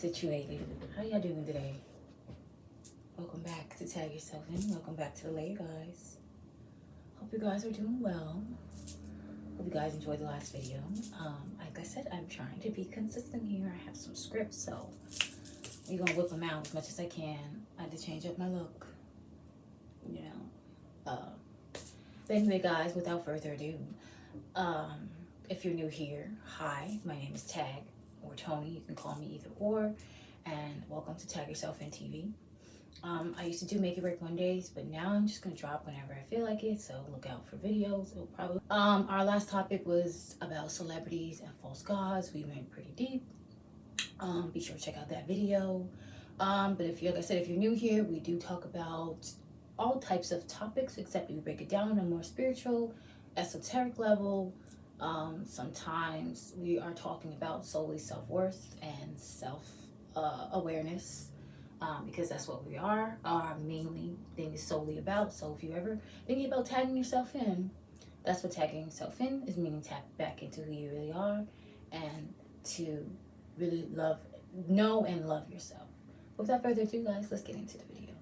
situated. How y'all doing today? Welcome back to Tag Yourself In. Welcome back to the layer, guys. Hope you guys are doing well. Hope you guys enjoyed the last video. Like I said, I'm trying to be consistent here. I have some scripts, so we're gonna whip them out as much as I can. I had to change up my look, you know. But anyway, guys, without further ado, if you're new here, hi, my name is Tag or Tony. You can call me either or, and welcome to Tag Yourself In TV. I used to do Make It Work Mondays, but now I'm just gonna drop whenever I feel like it, so look out for videos. It'll probably our last topic was about celebrities and false gods. We went pretty deep. Be sure to check out that video. But if you, like I said, if you're new here, we do talk about all types of topics, except we break it down on a more spiritual, esoteric level. Sometimes we are talking about solely self-worth and self-awareness, because that's what we are. Our mainly thing is solely about. So if you're ever thinking about tagging yourself in, that's what tagging yourself in is, meaning tap back into who you really are and to really know and love yourself. Without further ado, guys, let's get into the video.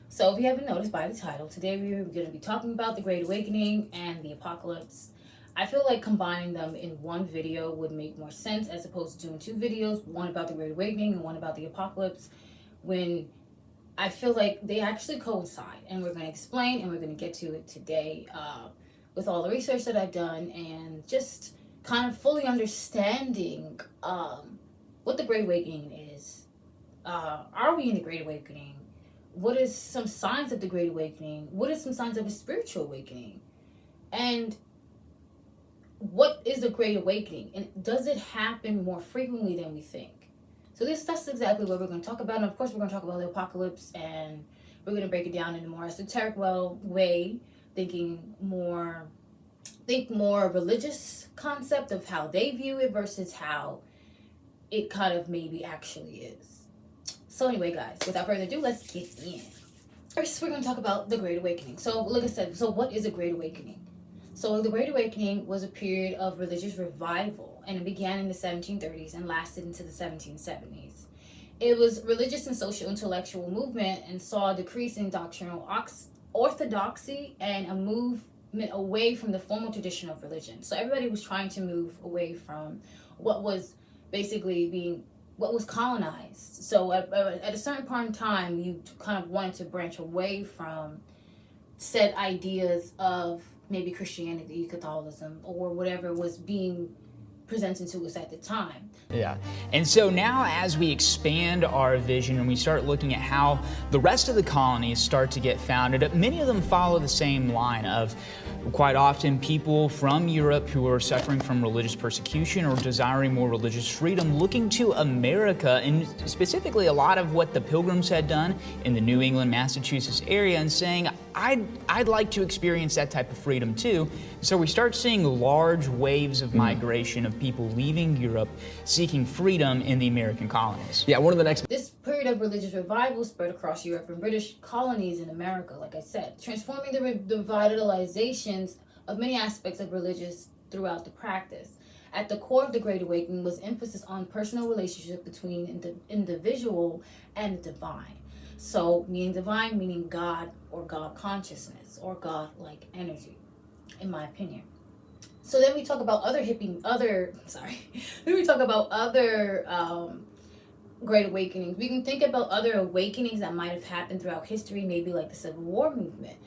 So if you haven't noticed by the title, today we're going to be talking about the Great Awakening and the Apocalypse. I feel like combining them in one video would make more sense as opposed to doing two videos, one about the Great Awakening and one about the Apocalypse, when I feel like they actually coincide, and we're going to explain and we're going to get to it today with all the research that I've done and just kind of fully understanding what the Great Awakening is. Are we in the Great Awakening? What is some signs of the Great Awakening? What is some signs of a spiritual awakening? And what is a Great Awakening? And does it happen more frequently than we think? So that's exactly what we're going to talk about. And of course, we're going to talk about the apocalypse, and we're going to break it down in a more esoteric way, think more religious concept of how they view it versus how it kind of maybe actually is. So anyway, guys, without further ado, let's get in. First, we're going to talk about the Great Awakening. So like I said, so what is a Great Awakening? So the Great Awakening was a period of religious revival, and it began in the 1730s and lasted into the 1770s. It was religious and social intellectual movement and saw a decrease in doctrinal orthodoxy and a movement away from the formal tradition of religion. So everybody was trying to move away from what was basically what was colonized. So at a certain point in time, you kind of wanted to branch away from said ideas of maybe Christianity, Catholicism, or whatever was being presented to us at the time. Yeah. And so now as we expand our vision and we start looking at how the rest of the colonies start to get founded, many of them follow the same line of quite often people from Europe who are suffering from religious persecution or desiring more religious freedom looking to America, and specifically a lot of what the Pilgrims had done in the New England, Massachusetts area, and saying, I'd like to experience that type of freedom too. So we start seeing large waves of migration of people leaving Europe seeking freedom in the American colonies. Yeah, This period of religious revival spread across Europe and British colonies in America, like I said, transforming the revitalizations of many aspects of religious throughout the practice. At the core of the Great Awakening was emphasis on personal relationship between the individual and the divine. So, meaning divine, meaning God or God consciousness or God-like energy, in my opinion. So then we talk about other Great Awakenings. We can think about other awakenings that might have happened throughout history, maybe like the Civil War movement,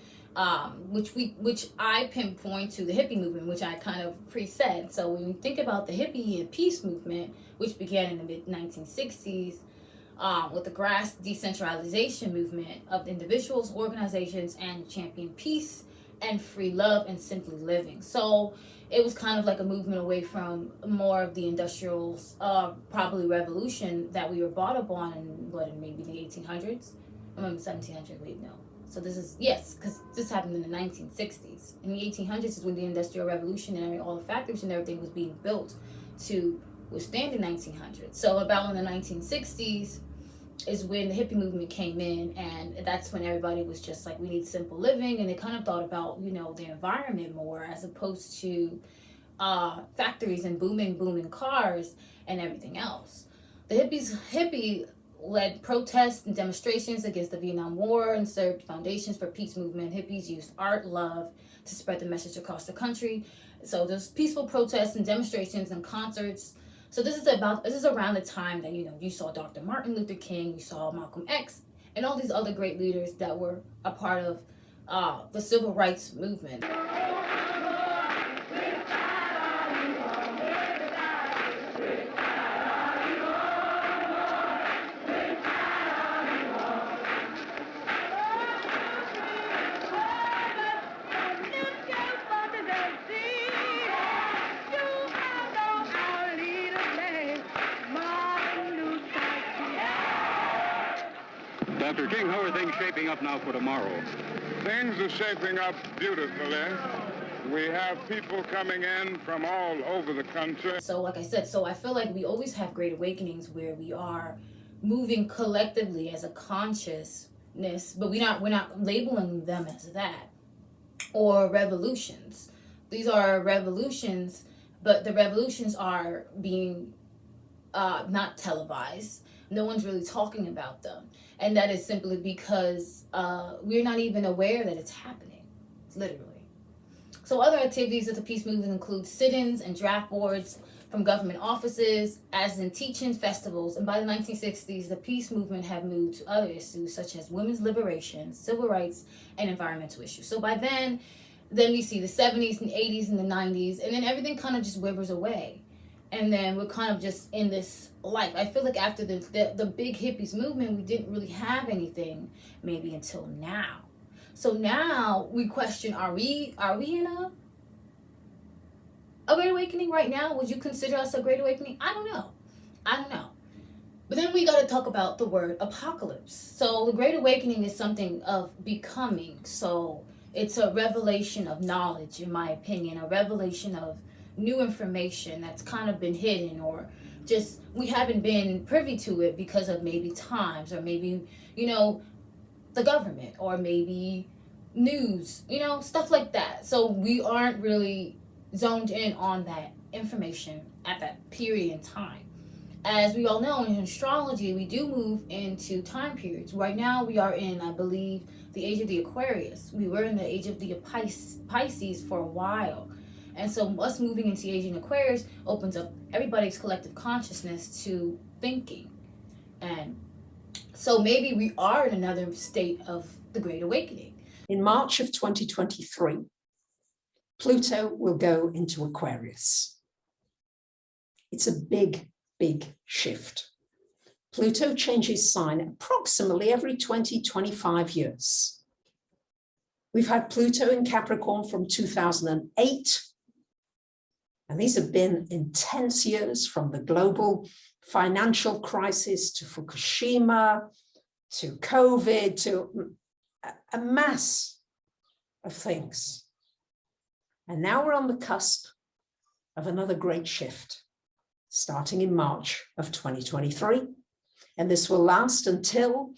which I pinpoint to the hippie movement, which I kind of pre-said. So when you think about the hippie and peace movement, which began in the mid-1960s, with the grass decentralization movement of individuals, organizations, and champion peace and free love and simply living. So it was kind of like a movement away from more of the industrial, probably revolution that we were brought up on in maybe the 1800s? I mean, 1700s, wait, no. So this is, yes, because this happened in the 1960s. In the 1800s is when the Industrial Revolution and all the factories and everything was being built to withstand the 1900s. So about in the 1960s, is when the hippie movement came in, and that's when everybody was just like, we need simple living, and they kind of thought about, the environment more as opposed to factories and booming cars and everything else. The hippie led protests and demonstrations against the Vietnam War and served foundations for peace movement. Hippies used art, love to spread the message across the country. So there's peaceful protests and demonstrations and concerts. So this is around the time that you saw Dr. Martin Luther King, you saw Malcolm X, and all these other great leaders that were a part of the civil rights movement. Dr. King, how are things shaping up now for tomorrow? Things are shaping up beautifully. We have people coming in from all over the country. So like I said, I feel like we always have great awakenings where we are moving collectively as a consciousness, but we're not labeling them as that. Or revolutions. These are revolutions, but the revolutions are being not televised. No one's really talking about them. And that is simply because we're not even aware that it's happening, literally. So other activities of the peace movement include sit-ins and draft boards from government offices, as in teach-ins, festivals. And by the 1960s, the peace movement had moved to other issues such as women's liberation, civil rights, and environmental issues. So by then we see the 70s and 80s and the 90s, and then everything kind of just withers away. And then we're kind of just in this life. I feel like after the big hippies movement, we didn't really have anything maybe until now. So now we question, are we in a great awakening right now? Would you consider us a great awakening? I don't know. But then we got to talk about the word apocalypse. So the great awakening is something of becoming. So it's a revelation of knowledge, in my opinion, a revelation of new information that's kind of been hidden, or just we haven't been privy to it because of maybe times, or maybe the government, or maybe news, stuff like that. So we aren't really zoned in on that information at that period in time. As we all know, in astrology, we do move into time periods. Right now we are in, I believe, the age of the Aquarius. We were in the age of the Pisces for a while. And so us moving into the age of Aquarius opens up everybody's collective consciousness to thinking. And so maybe we are in another state of the Great Awakening. In March of 2023, Pluto will go into Aquarius. It's a big, big shift. Pluto changes sign approximately every 20-25 years. We've had Pluto in Capricorn from 2008. And these have been intense years, from the global financial crisis to Fukushima, to COVID, to a mass of things. And now we're on the cusp of another great shift, starting in March of 2023. And this will last until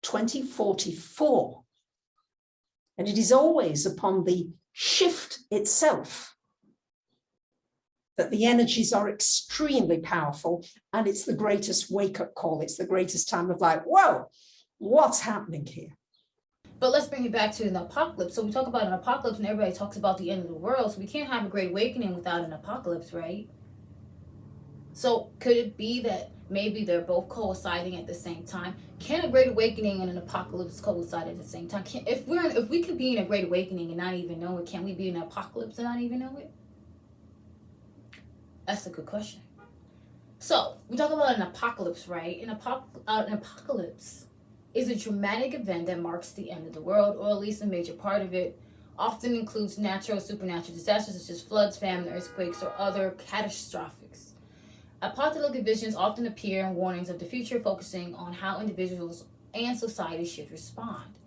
2044. And it is always upon the shift itself that the energies are extremely powerful, and it's the greatest wake-up call. It's the greatest time of like, whoa, what's happening here? But let's bring it back to an apocalypse. So we talk about an apocalypse and everybody talks about the end of the world. So we can't have a great awakening without an apocalypse, right? So could it be that maybe they're both coinciding at the same time? Can a great awakening and an apocalypse coincide at the same time? If we can be in a great awakening and not even know it, can we be in an apocalypse and not even know it? That's a good question. So we talk about an apocalypse, right? An apocalypse is a dramatic event that marks the end of the world, or at least a major part of it. Often includes natural or supernatural disasters such as floods, famine, earthquakes, or other catastrophes. Apocalyptic visions often appear in warnings of the future, focusing on how individuals and society should respond.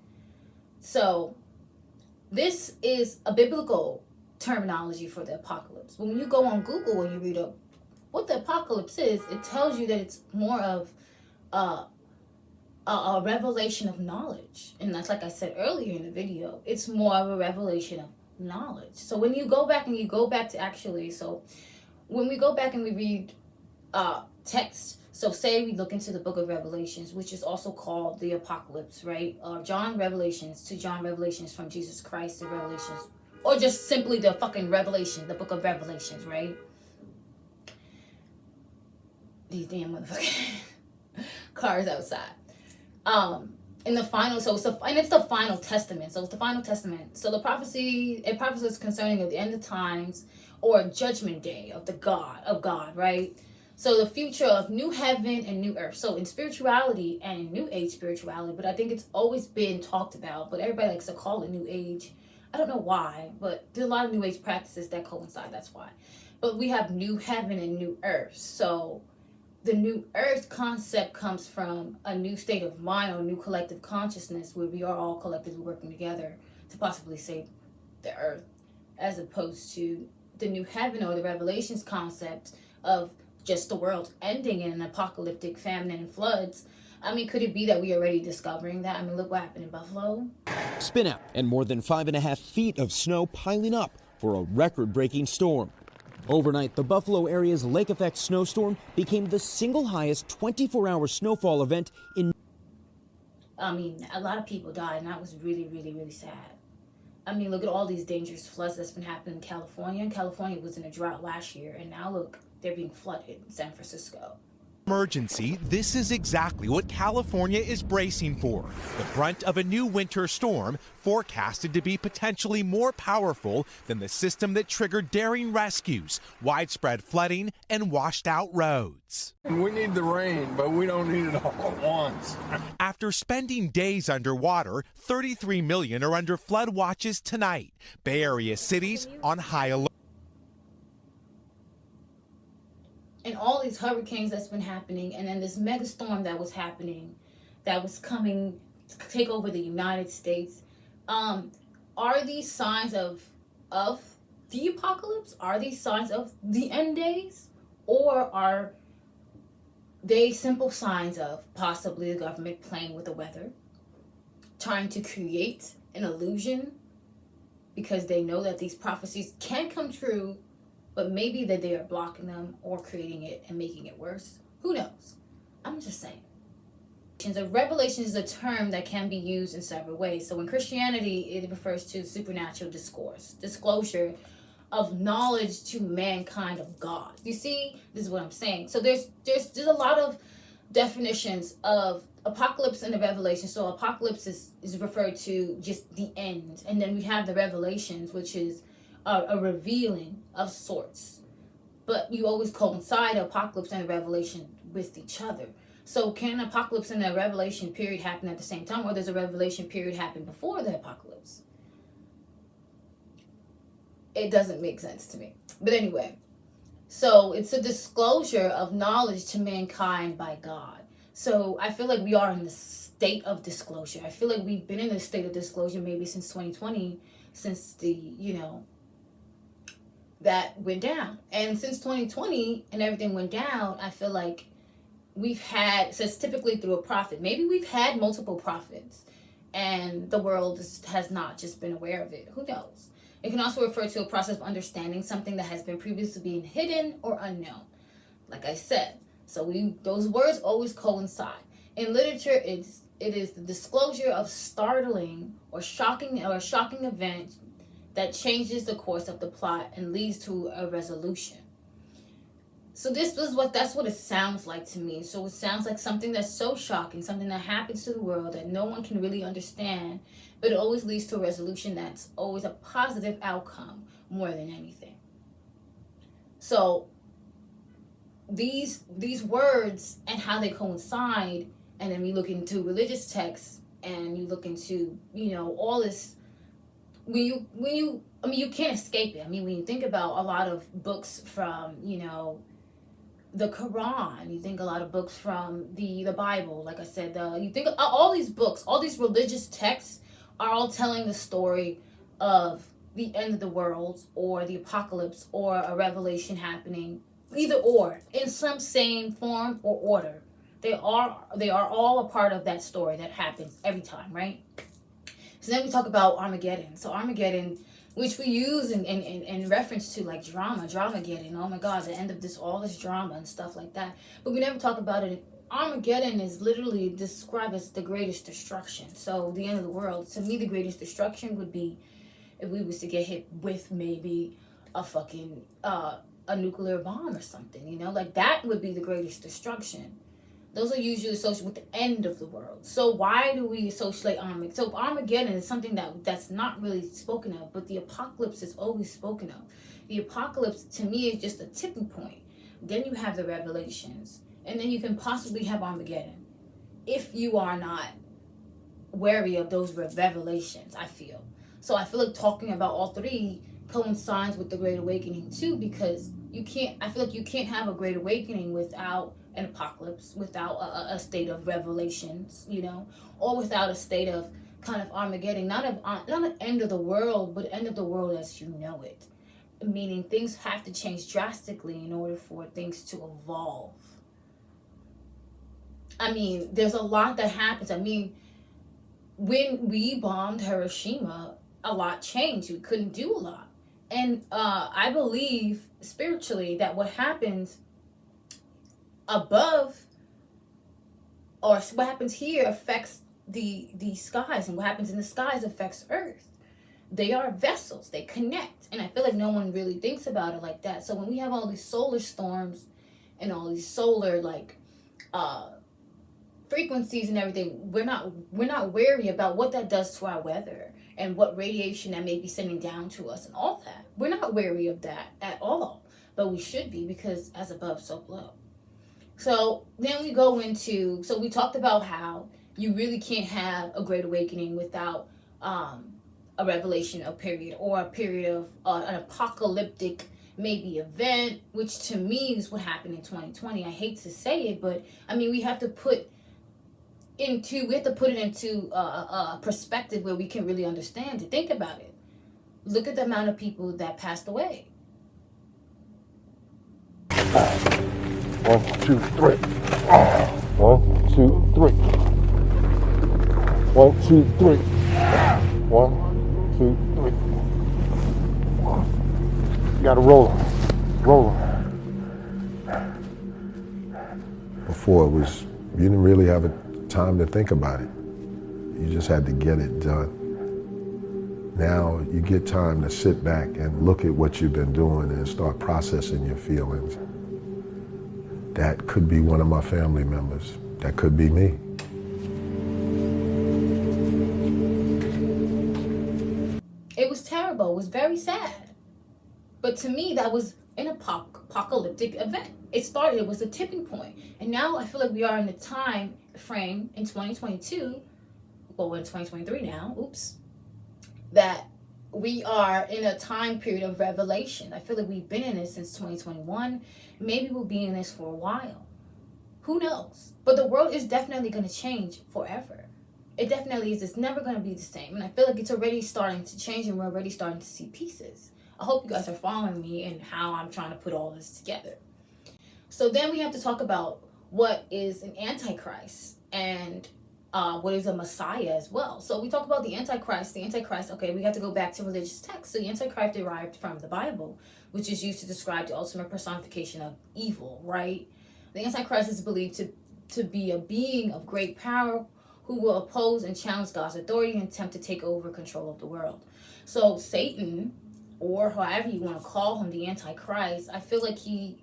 So this is a biblical terminology for the apocalypse. When you go on Google and you read up what the apocalypse is, it tells you that it's more of a revelation of knowledge. And that's, like I said earlier in the video, it's more of a revelation of knowledge. So when you go back to actually, so when we go back and we read text, So say we look into the book of Revelations, which is also called the Apocalypse, right? Or John Revelations from Jesus Christ to Revelations. Or just simply the fucking Revelation, the book of Revelations, right? These damn motherfucking cars outside. In the final, it's the final testament. So it's the final testament. So it prophesies concerning of the end of times or judgment day of God, right? So the future of new heaven and new earth. So in spirituality and in New Age spirituality, but I think it's always been talked about, but everybody likes to call it New Age. I don't know why, but there's a lot of New Age practices that coincide, that's why. But we have new heaven and new earth. So the new earth concept comes from a new state of mind or new collective consciousness where we are all collectively working together to possibly save the earth, as opposed to the new heaven or the Revelations concept of just the world ending in an apocalyptic famine and floods. I mean, could it be that we are already discovering that? I mean, look what happened in Buffalo. Spin out and more than 5.5 feet of snow piling up for a record-breaking storm. Overnight, the Buffalo area's lake effect snowstorm became the single highest 24-hour snowfall event in. I mean, a lot of people died, and that was really, really, really sad. I mean, look at all these dangerous floods that's been happening in California. And California was in a drought last year, and now look, they're being flooded in San Francisco. Emergency, this is exactly what California is bracing for. The brunt of a new winter storm forecasted to be potentially more powerful than the system that triggered daring rescues, widespread flooding, and washed out roads. We need the rain, but we don't need it all at once. After spending days underwater, 33 million are under flood watches tonight. Bay Area cities on high alert. And all these hurricanes that's been happening, and then this mega storm that was happening, that was coming to take over the United States. Are these signs of the apocalypse? Are these signs of the end days? Or are they simple signs of possibly the government playing with the weather, trying to create an illusion because they know that these prophecies can come true, but maybe that they are blocking them or creating it and making it worse? Who knows? I'm just saying. So revelation is a term that can be used in several ways. So in Christianity, it refers to supernatural disclosure of knowledge to mankind of God. You see, this is what I'm saying. So there's a lot of definitions of apocalypse and the revelation. So apocalypse is referred to just the end, and then we have the revelations, which is a revealing of sorts. But you always coincide apocalypse and a revelation with each other. So can apocalypse and a revelation period happen at the same time, or does a revelation period happen before the apocalypse? It doesn't make sense to me. But anyway, so it's a disclosure of knowledge to mankind by God. So I feel like we are in the state of disclosure. I feel like we've been in this state of disclosure maybe since 2020, since that went down. And since 2020 and everything went down, I feel like we've had, so it's typically through a prophet. Maybe we've had multiple prophets and the world has not just been aware of it. Who knows? It can also refer to a process of understanding something that has been previously being hidden or unknown. Like I said, so those words always coincide. In literature, it is the disclosure of startling or shocking event that changes the course of the plot and leads to a resolution. So that's what it sounds like to me. So it sounds like something that's so shocking, something that happens to the world that no one can really understand, but it always leads to a resolution that's always a positive outcome more than anything. So these words and how they coincide, and then we look into religious texts and you look into, all this. You can't escape it. I mean, when you think about a lot of books from, the Quran, you think a lot of books from the Bible, like I said, you think all these books, all these religious texts are all telling the story of the end of the world or the apocalypse or a revelation happening, either or, in some same form or order. They are all a part of that story that happens every time, right? So then we talk about Armageddon. So Armageddon, which we use in reference to like Dramageddon. Oh my God, the end of all this drama and stuff like that. But we never talk about it. Armageddon is literally described as the greatest destruction. So the end of the world. To me, the greatest destruction would be if we was to get hit with maybe a fucking a nuclear bomb or something. You know, like that would be the greatest destruction. Those are usually associated with the end of the world. So why do we associate Armageddon? So Armageddon is something that's not really spoken of, but the apocalypse is always spoken of. The apocalypse, to me, is just a tipping point. Then you have the revelations. And then you can possibly have Armageddon. If you are not wary of those revelations, I feel. So I feel like talking about all three coincides with the Great Awakening too, because I feel like you can't have a Great Awakening without an apocalypse, without a state of revelations, you know, or without a state of kind of Armageddon, not an end of the world, but end of the world as you know it. Meaning things have to change drastically in order for things to evolve. I mean, there's a lot that happens. I mean, when we bombed Hiroshima, a lot changed. We couldn't do a lot. And I believe spiritually that what happens above or what happens here affects the skies, and what happens in the skies affects Earth. They are vessels. They connect. And I feel like no one really thinks about it like that. So when we have all these solar storms and all these solar frequencies and everything, we're not wary about what that does to our weather and what radiation that may be sending down to us and all that. We're not wary of that at all, but we should be, because as above, so below. So then we go into, so we talked about how you really can't have a Great Awakening without a revelation, a period, or a period of an apocalyptic maybe event, which to me is what happened in 2020. I hate to say it, but I mean, we have to put it into a perspective where we can really understand it. Think about it. Look at the amount of people that passed away. 1, 2, 3. 1, 2, 3. 1, 2, 3. 1, 2, 3. You gotta roll them. Roll them. Before you didn't really have a time to think about it. You just had to get it done. Now you get time to sit back and look at what you've been doing and start processing your feelings. That could be one of my family members. That could be me. It was terrible. It was very sad. But to me, that was an apocalyptic event. It was a tipping point. And now I feel like we are in the time frame in 2022, well, we're in 2023 now, that we are in a time period of revelation. I feel like we've been in this since 2021. Maybe we'll be in this for a while. Who knows? But the world is definitely going to change forever. It definitely is. It's never going to be the same. And I feel like it's already starting to change, and we're already starting to see pieces. I hope you guys are following me in how I'm trying to put all this together. So then we have to talk about what is an antichrist and what is a messiah as well. So we talk about the antichrist. Okay, we have to go back to religious texts. So the antichrist derived from the Bible, which is used to describe the ultimate personification of evil, right? The antichrist is believed to be a being of great power who will oppose and challenge God's authority and attempt to take over control of the world. So Satan, or however you want to call him, the antichrist, I feel like the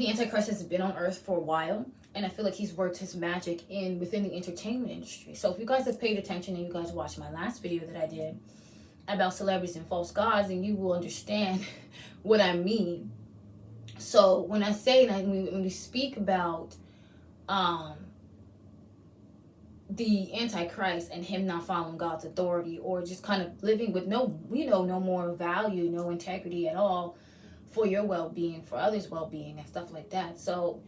antichrist has been on earth for a while, and I feel like he's worked his magic within the entertainment industry. So if you guys have paid attention and you guys watched my last video that I did about celebrities and false gods, then you will understand what I mean. So when I say that, when we speak about the antichrist and him not following God's authority, or just kind of living with no more value, no integrity at all for your well-being, for others' well-being and stuff like that. So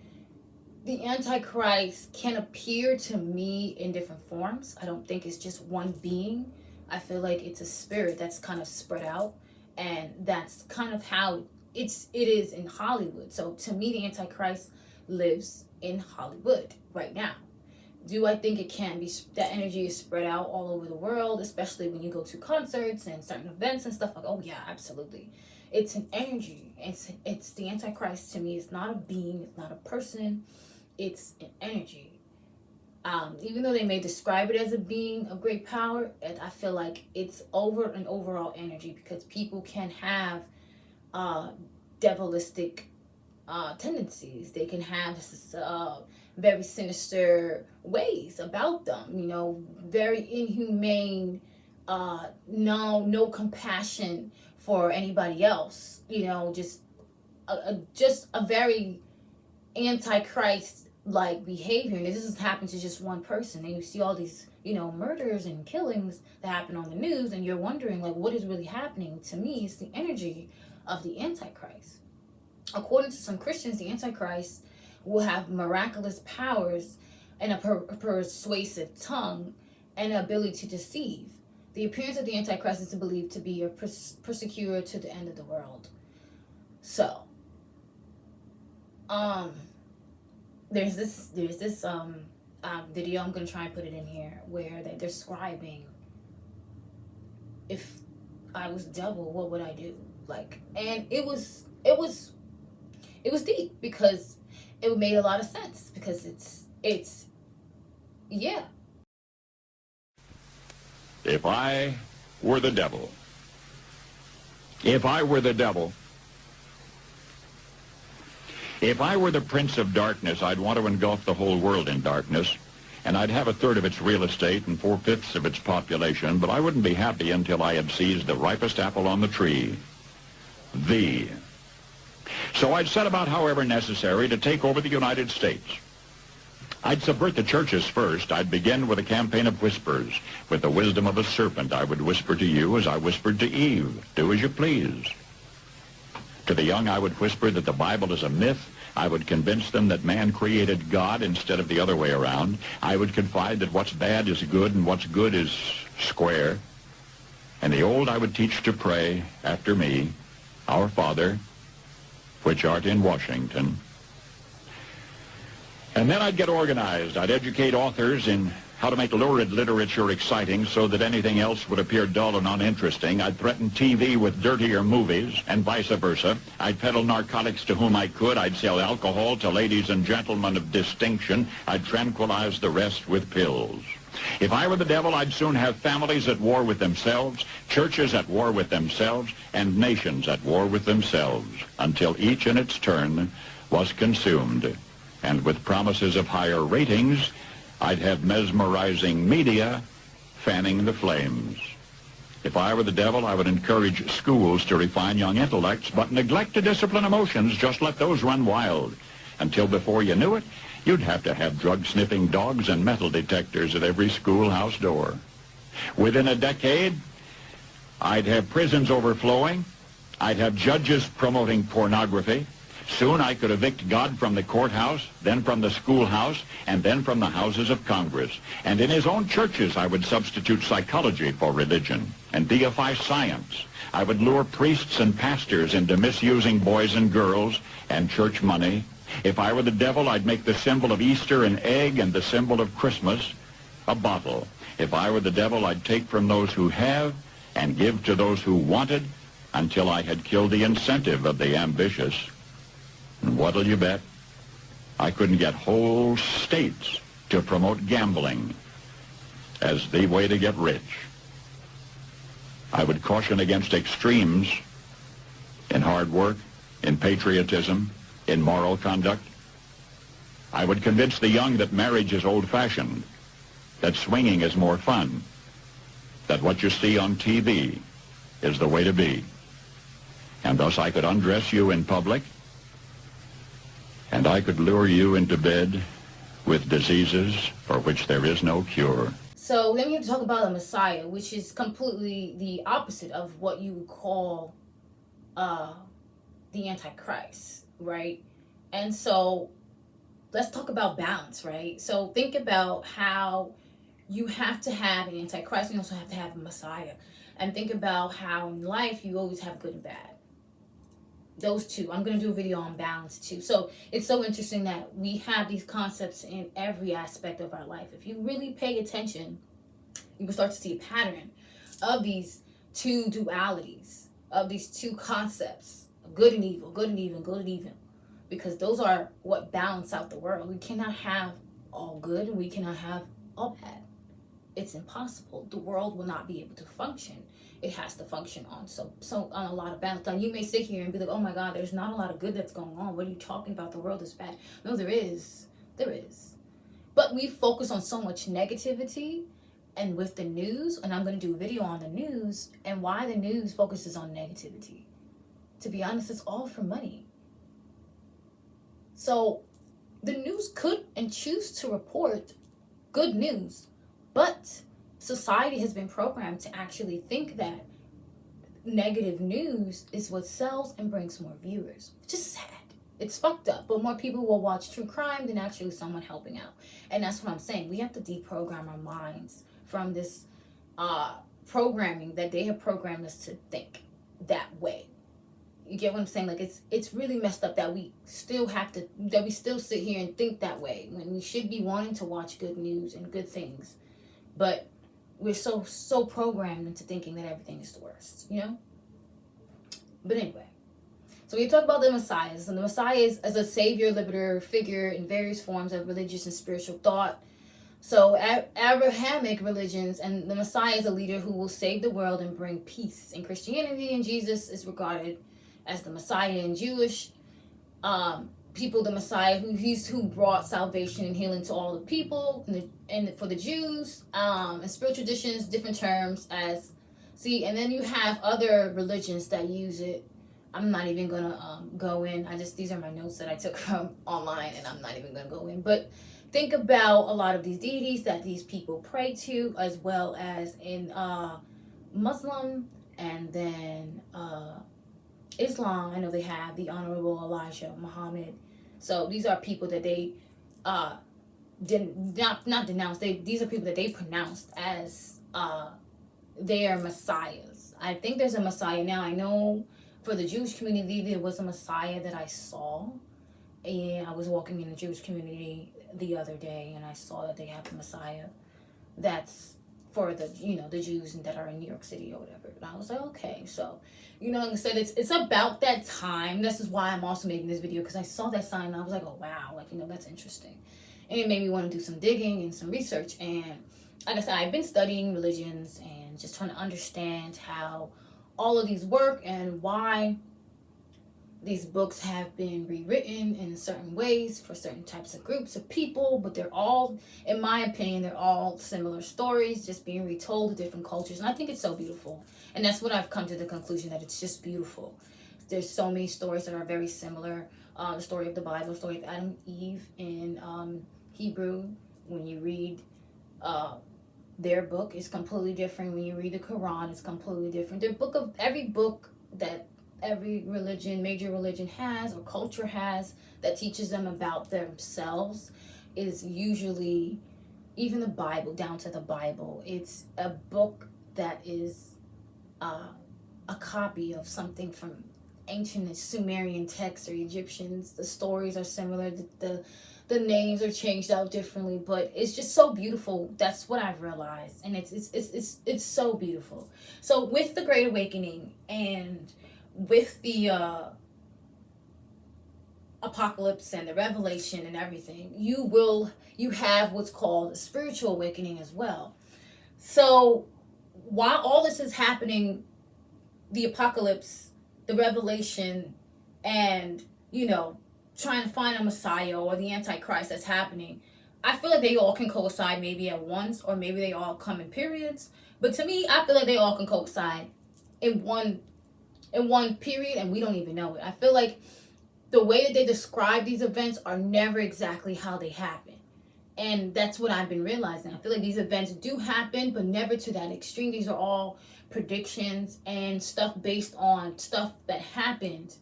the antichrist can appear to me in different forms. I don't think it's just one being. I feel like it's a spirit that's kind of spread out, and that's kind of how it is in Hollywood. So to me, the antichrist lives in Hollywood right now. Do I think it can be, that energy is spread out all over the world, especially when you go to concerts and certain events and stuff? Like, oh yeah, absolutely. It's an energy. It's the Antichrist to me. It's not a being. It's not a person. It's an energy. Even though they may describe it as a being of great power, I feel like it's over an overall energy, because people can have devilistic tendencies. They can have very sinister ways about them, very inhumane, no compassion for anybody else, just a very antichrist like behavior. And this has happened to just one person, and you see all these murders and killings that happen on the news, and you're wondering, like, what is really happening? To me, it's the energy of the Antichrist. According to some Christians, the Antichrist will have miraculous powers and a persuasive tongue and an ability to deceive. The appearance of the Antichrist is believed to be a persecutor to the end of the world. So, there's this video, I'm gonna try and put it in here, where they're describing, if I was the devil, what would I do? Like, and it was deep, because it made a lot of sense, because it's yeah. If I were the devil, if I were the devil, if I were the prince of darkness, I'd want to engulf the whole world in darkness, and I'd have a third of its real estate and 4/5 of its population, but I wouldn't be happy until I had seized the ripest apple on the tree, thee. So I'd set about, however necessary, to take over the United States. I'd subvert the churches first. I'd begin with a campaign of whispers. With the wisdom of a serpent, I would whisper to you as I whispered to Eve, do as you please. To the young, I would whisper that the Bible is a myth. I would convince them that man created God instead of the other way around. I would confide that what's bad is good and what's good is square. And the old I would teach to pray after me, Our Father, which art in Washington. And then I'd get organized. I'd educate authors in how to make lurid literature exciting so that anything else would appear dull and uninteresting. I'd threaten TV with dirtier movies and vice versa. I'd peddle narcotics to whom I could. I'd sell alcohol to ladies and gentlemen of distinction. I'd tranquilize the rest with pills. If I were the devil, I'd soon have families at war with themselves, churches at war with themselves, and nations at war with themselves, until each in its turn was consumed. And with promises of higher ratings, I'd have mesmerizing media fanning the flames. If I were the devil, I would encourage schools to refine young intellects, but neglect to discipline emotions. Just let those run wild. Until before you knew it, you'd have to have drug-sniffing dogs and metal detectors at every schoolhouse door. Within a decade, I'd have prisons overflowing. I'd have judges promoting pornography. Soon I could evict God from the courthouse, then from the schoolhouse, and then from the houses of Congress. And in his own churches, I would substitute psychology for religion and deify science. I would lure priests and pastors into misusing boys and girls and church money. If I were the devil, I'd make the symbol of Easter an egg and the symbol of Christmas a bottle. If I were the devil, I'd take from those who have and give to those who wanted until I had killed the incentive of the ambitious. And what'll you bet? I couldn't get whole states to promote gambling as the way to get rich. I would caution against extremes in hard work, in patriotism, in moral conduct. I would convince the young that marriage is old-fashioned, that swinging is more fun, that what you see on TV is the way to be. And thus I could undress you in public, and I could lure you into bed with diseases for which there is no cure. So then we have to talk about a Messiah, which is completely the opposite of what you would call the Antichrist, right? And so let's talk about balance, right? So think about how you have to have an Antichrist, you also have to have a Messiah. And think about how in life you always have good and bad. those two. I'm going to do a video on balance too. So it's so interesting that we have these concepts in every aspect of our life. If you really pay attention, you will start to see a pattern of these two dualities, of these two concepts of good and evil, good and evil, good and evil, because those are what balance out the world. We cannot have all good and we cannot have all bad. It's impossible. The world will not be able to function. It has to function on on a lot of balance. Now you may sit here and be like, oh my God, there's not a lot of good that's going on. What are you talking about? The world is bad. No, there is. There is. But we focus on so much negativity, and with the news, and I'm going to do a video on the news and why the news focuses on negativity. To be honest, it's all for money. So the news could and choose to report good news, but society has been programmed to actually think that negative news is what sells and brings more viewers, which is sad. It's fucked up, but more people will watch true crime than actually someone helping out. And that's what I'm saying. We have to deprogram our minds from this programming that they have programmed us to think that way. You get what I'm saying? Like, it's really messed up that we still sit here and think that way when we should be wanting to watch good news and good things. But we're so programmed into thinking that everything is the worst, you know? But anyway, so we talk about the messiahs, and the messiah is as a savior, liberator figure in various forms of religious and spiritual thought. So Abrahamic religions, and the messiah is a leader who will save the world and bring peace. In Christianity, and Jesus is regarded as the messiah in Jewish people, the messiah who brought salvation and healing to all the people, and for the Jews, and spiritual traditions, different terms as and then you have other religions that use it. I'm not even gonna go in. These are my notes that I took from online, and I'm not even gonna go in. But think about a lot of these deities that these people pray to, as well as in Muslim, and then Islam. I know they have the Honorable Elijah Muhammad. So these are people that they not denounced. These are people that they pronounced as their messiahs. I think there's a messiah now. I know for the Jewish community there was a messiah that I saw, and I was walking in the Jewish community the other day, and I saw that they have a messiah that's for the the Jews that are in New York City or whatever. And I was like, okay, so like I said, it's about that time. This is why I'm also making this video, because I saw that sign and I was like, oh wow, like that's interesting, and it made me want to do some digging and some research. And like I said, I've been studying religions and just trying to understand how all of these work and why these books have been rewritten in certain ways for certain types of groups of people, but they're all, in my opinion, they're all similar stories just being retold to different cultures. And I think it's so beautiful. And that's what I've come to the conclusion, that it's just beautiful. There's so many stories that are very similar. The story of the Bible, the story of Adam and Eve in Hebrew. When you read their book, it's completely different. When you read the Quran, it's completely different. Every book that every religion, major religion has or culture has that teaches them about themselves is usually, even the Bible, down to the Bible, it's a book that is a copy of something from ancient Sumerian texts or Egyptians. The stories are similar, the names are changed out differently, but it's just so beautiful. That's what I've realized, and it's so beautiful. So with the Great Awakening and with the apocalypse and the revelation and everything, you have what's called a spiritual awakening as well. So while all this is happening, the apocalypse, the revelation, and trying to find a Messiah or the Antichrist that's happening, I feel like they all can coincide maybe at once, or maybe they all come in periods. But to me, I feel like they all can coincide in one period, and we don't even know it. I feel like the way that they describe these events are never exactly how they happen. And that's what I've been realizing. I feel like these events do happen, but never to that extreme. These are all predictions and stuff based on stuff that happened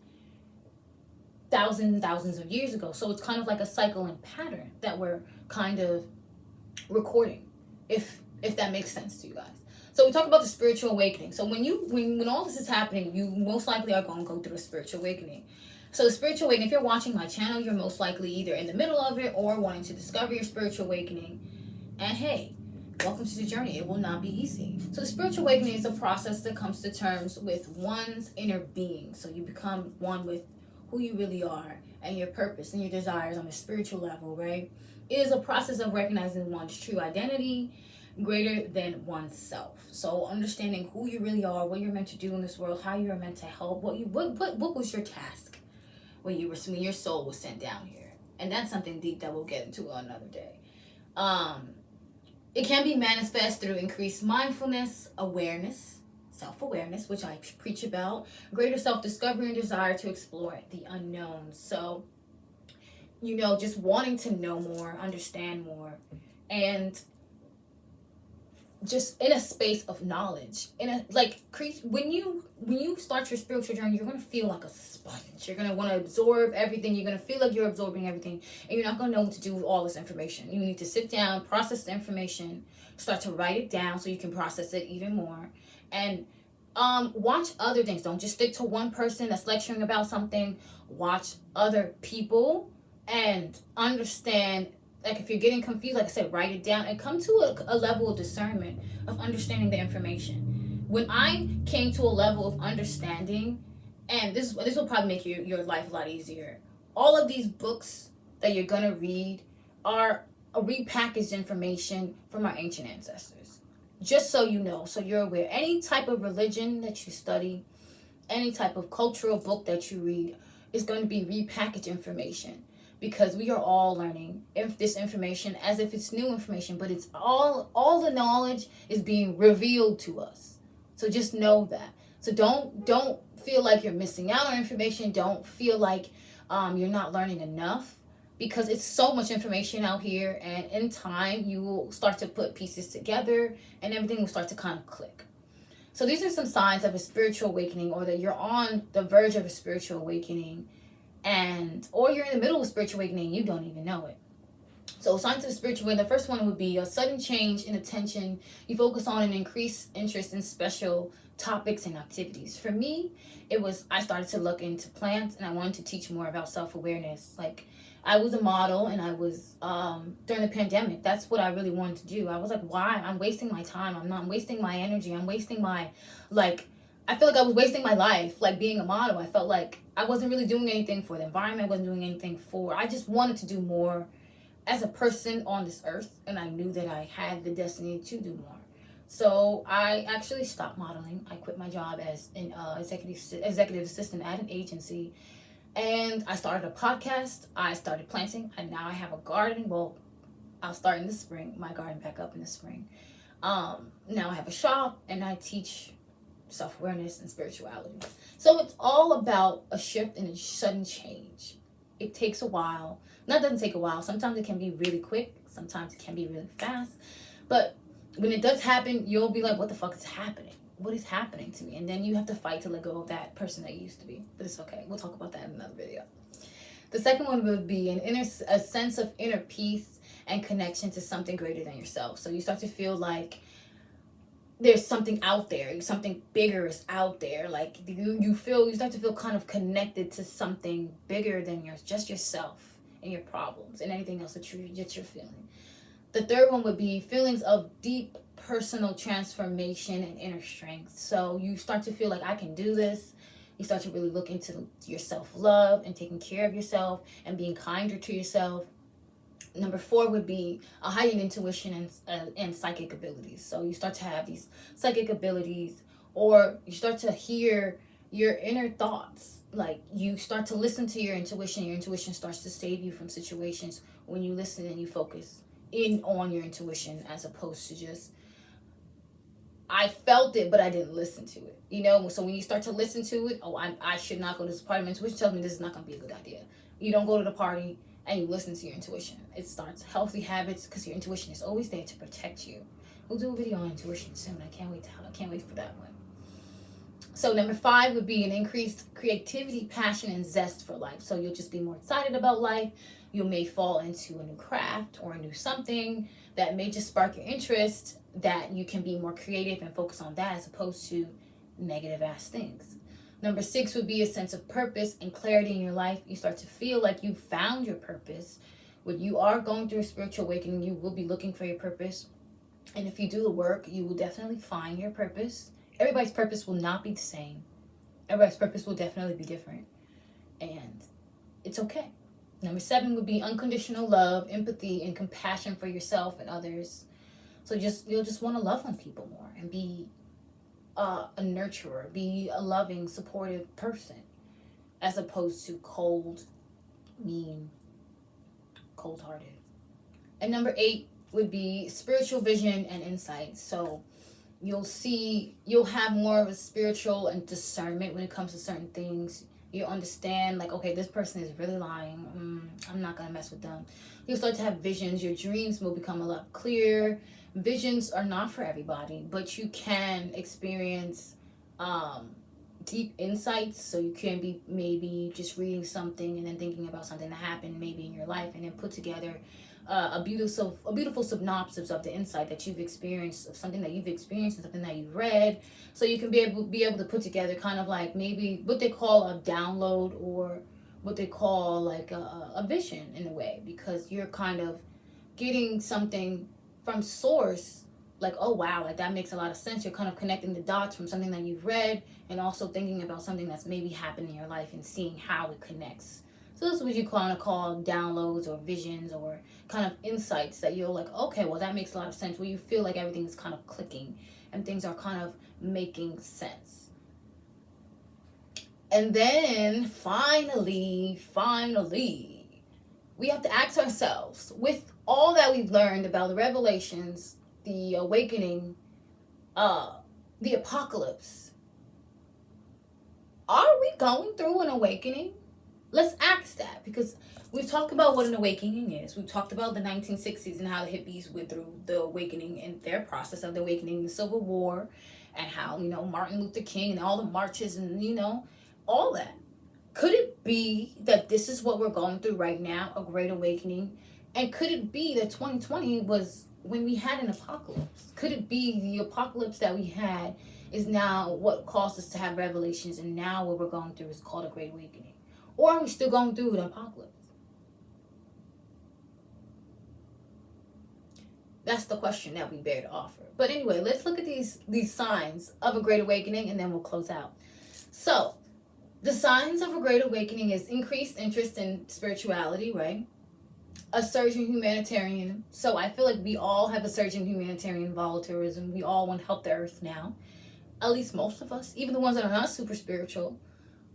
thousands and thousands of years ago. So it's kind of like a cycle and pattern that we're kind of recording, if that makes sense to you guys. So we talk about the spiritual awakening. So when all this is happening, you most likely are going to go through a spiritual awakening. So the spiritual awakening, if you're watching my channel, you're most likely either in the middle of it or wanting to discover your spiritual awakening. And hey, welcome to the journey. It will not be easy. So the spiritual awakening is a process that comes to terms with one's inner being. So you become one with who you really are and your purpose and your desires on a spiritual level, right? It is a process of recognizing one's true identity greater than oneself. So understanding who you really are, what you're meant to do in this world, how you're meant to help, what was your task when your soul was sent down here. And that's something deep that we'll get into another day. It can be manifest through increased mindfulness, awareness, self-awareness, which I preach about, greater self-discovery and desire to explore the unknown. So, just wanting to know more, understand more, and just in a space of knowledge. When you start your spiritual journey, you're going to feel like a sponge. You're going to want to absorb everything. You're going to feel like you're absorbing everything, and you're not going to know what to do with all this information. You need to sit down, process the information, start to write it down so you can process it even more, and watch other things. Don't just stick to one person that's lecturing about something. Watch other people and understand. Like, if you're getting confused, like I said, write it down and come to a level of discernment of understanding the information. When I came to a level of understanding, and this will probably make your life a lot easier. All of these books that you're going to read are a repackaged information from our ancient ancestors. Just so you know, so you're aware. Any type of religion that you study, any type of cultural book that you read is going to be repackaged information. Because we are all learning this information as if it's new information, but it's all the knowledge is being revealed to us. So just know that. So don't feel like you're missing out on information. Don't feel like you're not learning enough, because it's so much information out here, and in time you will start to put pieces together and everything will start to kind of click. So these are some signs of a spiritual awakening, or that you're on the verge of a spiritual awakening. Or you're in the middle of spiritual awakening, you don't even know it. So signs of spiritual awakening, the first one would be a sudden change in attention. You focus on an increased interest in special topics and activities. For me, I started to look into plants, and I wanted to teach more about self-awareness. Like, I was a model, and I was, during the pandemic, that's what I really wanted to do. I was like, why? I'm wasting my time. I'm wasting my energy. I'm wasting my, I feel like I was wasting my life, being a model. I felt like I wasn't really doing anything for the environment. I wasn't doing anything I just wanted to do more as a person on this earth. And I knew that I had the destiny to do more. So I actually stopped modeling. I quit my job as an executive assistant at an agency. And I started a podcast. I started planting. And now I have a garden. Well, I'll start in the spring. My garden back up in the spring. Now I have a shop, and I teach self-awareness and spirituality. So it's all about a shift and a sudden change. It takes a while. That doesn't take a while. Sometimes it can be really quick. Sometimes it can be really fast. But when it does happen, you'll be like, what the fuck is happening? What is happening to me? And then you have to fight to let go of that person that you used to be. But it's okay. We'll talk about that in another video. The second one would be a sense of inner peace and connection to something greater than yourself. So you start to feel like there's something out there, something bigger is out there. Like you start to feel kind of connected to something bigger than just yourself and your problems and anything else that you're feeling. The third one would be feelings of deep personal transformation and inner strength. So you start to feel like, I can do this. You start to really look into your self-love and taking care of yourself and being kinder to yourself. Number 4 would be a heightened intuition and psychic abilities. So you start to have these psychic abilities, or you start to hear your inner thoughts. Like, you start to listen to your intuition. Your intuition starts to save you from situations when you listen and you focus in on your intuition, as opposed to just, I felt it, but I didn't listen to it. So when you start to listen to it, I should not go to this party. My intuition tells me this is not going to be a good idea. You don't go to the party and you listen to your intuition. It starts healthy habits, because your intuition is always there to protect you. We'll do a video on intuition soon. I can't wait for that one. So number 5 would be an increased creativity, passion, and zest for life. So you'll just be more excited about life. You may fall into a new craft or a new something that may just spark your interest. that you can be more creative and focus on that as opposed to negative ass things. Number 6 would be a sense of purpose and clarity in your life. You start to feel like you found your purpose. When you are going through a spiritual awakening, you will be looking for your purpose. And if you do the work, you will definitely find your purpose. Everybody's purpose will not be the same. Everybody's purpose will definitely be different. And it's okay. Number 7 would be unconditional love, empathy, and compassion for yourself and others. So you'll just want to love on people more and be a nurturer, be a loving, supportive person, as opposed to cold, mean, cold-hearted. And number 8 would be spiritual vision and insight. So you'll have more of a spiritual and discernment when it comes to certain things. You'll understand, like, okay, this person is really lying. I'm not going to mess with them. You'll start to have visions. Your dreams will become a lot clearer. Visions are not for everybody, but you can experience deep insights. So you can be maybe just reading something and then thinking about something that happened maybe in your life, and then put together a beautiful synopsis of the insight that you've experienced, of something that you've experienced and something that you've read. So you can be able to put together kind of like maybe what they call a download, or what they call like a vision in a way, because you're kind of getting something from source, like, oh wow, like that makes a lot of sense. You're kind of connecting the dots from something that you've read, and also thinking about something that's maybe happened in your life and seeing how it connects. So this is what you kind of call downloads or visions, or kind of insights that you're like, okay, well that makes a lot of sense, where you feel like everything's kind of clicking and things are kind of making sense. And then finally, we have to ask ourselves, with all that we've learned about the revelations, the awakening, the apocalypse, are we going through an awakening? Let's ask that, because we've talked about what an awakening is. We've talked about the 1960s and how the hippies went through the awakening and their process of the awakening, the Civil War, and how, Martin Luther King and all the marches and, all that. Could it be that this is what we're going through right now, a great awakening? And could it be that 2020 was when we had an apocalypse? Could it be the apocalypse that we had is now what caused us to have revelations, and now what we're going through is called a great awakening? Or are we still going through an apocalypse? That's the question that we bear to offer. But anyway, let's look at these signs of a great awakening, and then we'll close out. So the signs of a great awakening is increased interest in spirituality, right? A surge in humanitarian. So I feel like we all have a surge in humanitarian volunteerism. We all want to help the earth now. At least most of us, even the ones that are not super spiritual.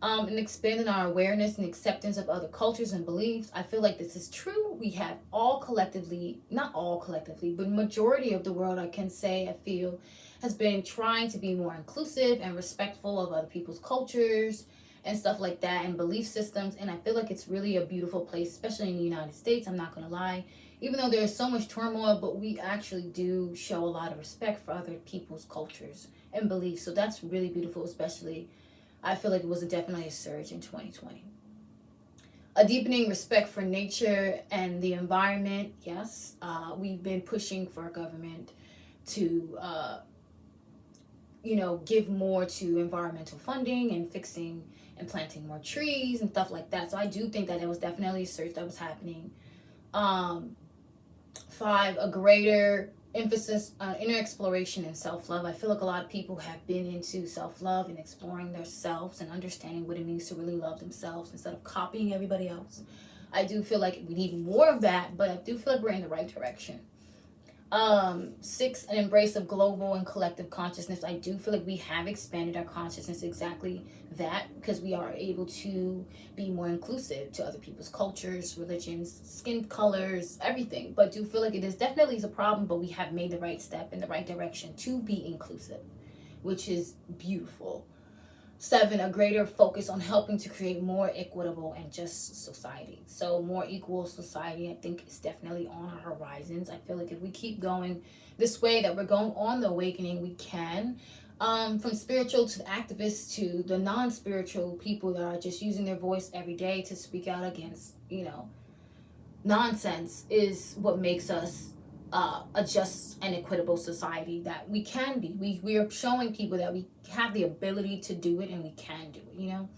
And expanding our awareness and acceptance of other cultures and beliefs. I feel like this is true. We have not all collectively, but majority of the world, I can say, I feel, has been trying to be more inclusive and respectful of other people's cultures and stuff like that, and belief systems. And I feel like it's really a beautiful place, especially in the United States. I'm not going to lie. Even though there's so much turmoil, but we actually do show a lot of respect for other people's cultures and beliefs. So that's really beautiful, especially I feel like it was definitely a surge in 2020. A deepening respect for nature and the environment. Yes, we've been pushing for our government to, give more to environmental funding and fixing and planting more trees and stuff like that. So I do think that there was definitely a surge that was happening. 5, a greater emphasis on inner exploration and self-love. I feel like a lot of people have been into self-love and exploring themselves and understanding what it means to really love themselves instead of copying everybody else. I do feel like we need more of that, but I do feel like we're in the right direction. 6, an embrace of global and collective consciousness. I do feel like we have expanded our consciousness, exactly that, because we are able to be more inclusive to other people's cultures, religions, skin colors, everything. But I do feel like it is definitely a problem, but we have made the right step in the right direction to be inclusive, which is beautiful. 7, a greater focus on helping to create more equitable and just society. So more equal society, I think, is definitely on our horizons. I feel like if we keep going this way that we're going on the awakening, we can. From spiritual to the activists to the non-spiritual people that are just using their voice every day to speak out against, nonsense is what makes us a just and equitable society that we can be. We are showing people that we have the ability to do it, and we can do it, you know.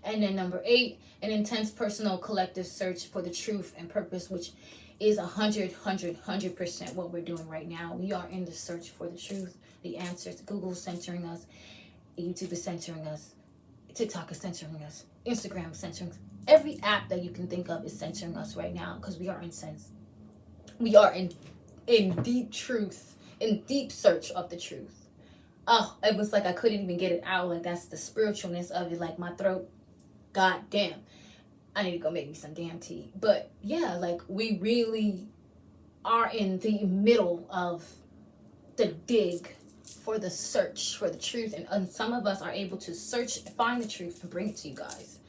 And then number 8, an intense personal collective search for the truth and purpose, which is 100% what we're doing right now. We are in the search for the truth, the answers. Google's censoring us, YouTube is censoring us, TikTok is censoring us, Instagram is censoring us. Every app that you can think of is censoring us right now, because we are we are in deep truth, in deep search of the truth. Oh, it was like I couldn't even get it out. Like, that's the spiritualness of it. Like, my throat, god damn, I need to go make me some damn tea. But yeah, like, we really are in the middle of the dig for the search for the truth, and some of us are able to search, find the truth, and bring it to you guys.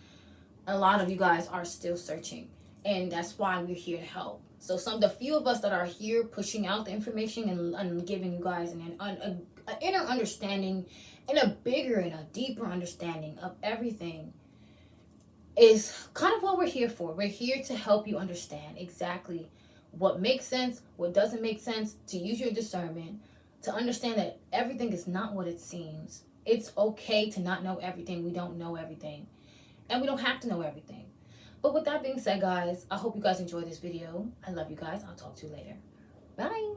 A lot of you guys are still searching, and that's why we're here to help. So the few of us that are here pushing out the information and giving you guys an inner understanding and a bigger and a deeper understanding of everything is kind of what we're here for. We're here to help you understand exactly what makes sense, what doesn't make sense, to use your discernment, to understand that everything is not what it seems. It's okay to not know everything. We don't know everything, and we don't have to know everything. But with that being said, guys, I hope you guys enjoyed this video. I love you guys. I'll talk to you later. Bye.